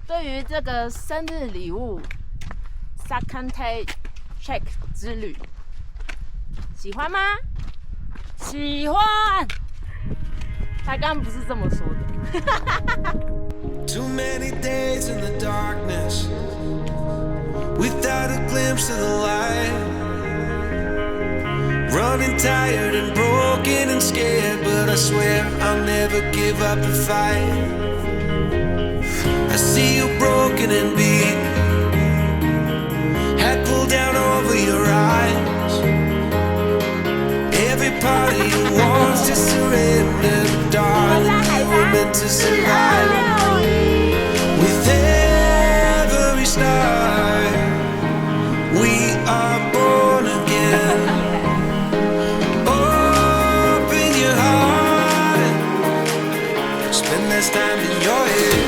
对于这个生日礼物 Sankantay Trek 之旅，喜欢吗？喜欢。他刚刚不是这么说的。Too many days in the darkness, without a glimpse of the light. Running tired and broken and scared, but I swear I'll never give up the fight. I see you broken and beat, head pulled down over your eyes. Every part of you wants to surrender, but darling, you were meant to survive. With every star, we are born again. Open your heart, spend less time in your head.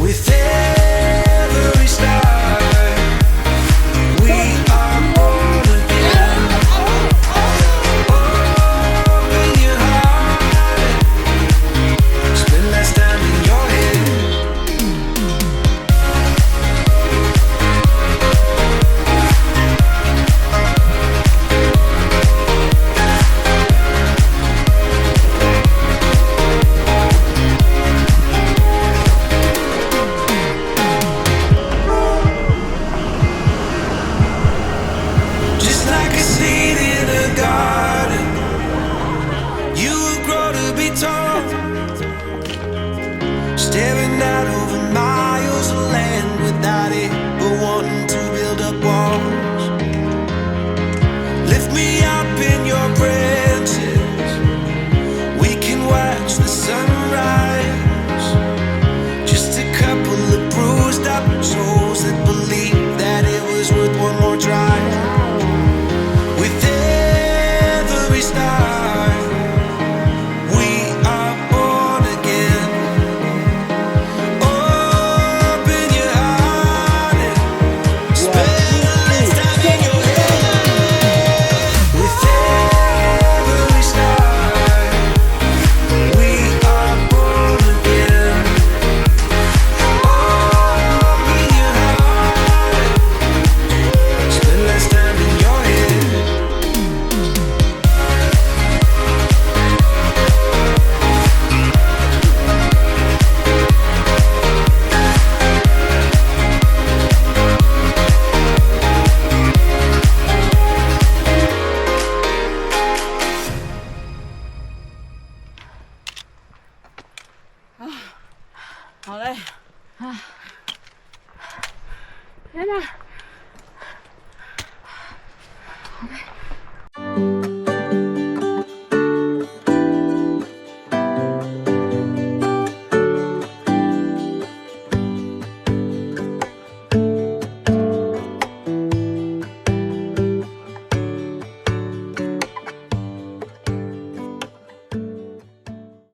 With every star, we are born again. Open your heart, spend less time in your head. Just like a seed in a garden, you will grow to be tall, staring out over miles of land without it, but wanting to build up walls. Lift me up in your branches, we can watch the sunrise. Just a couple of bruised up souls that believe that it was worth one more try. With every star, we are born again. Open your heart and spend less time in your head. With every star, we are born again. Open your heart, spend less time in your head. Ah, 好累啊！天哪，好累。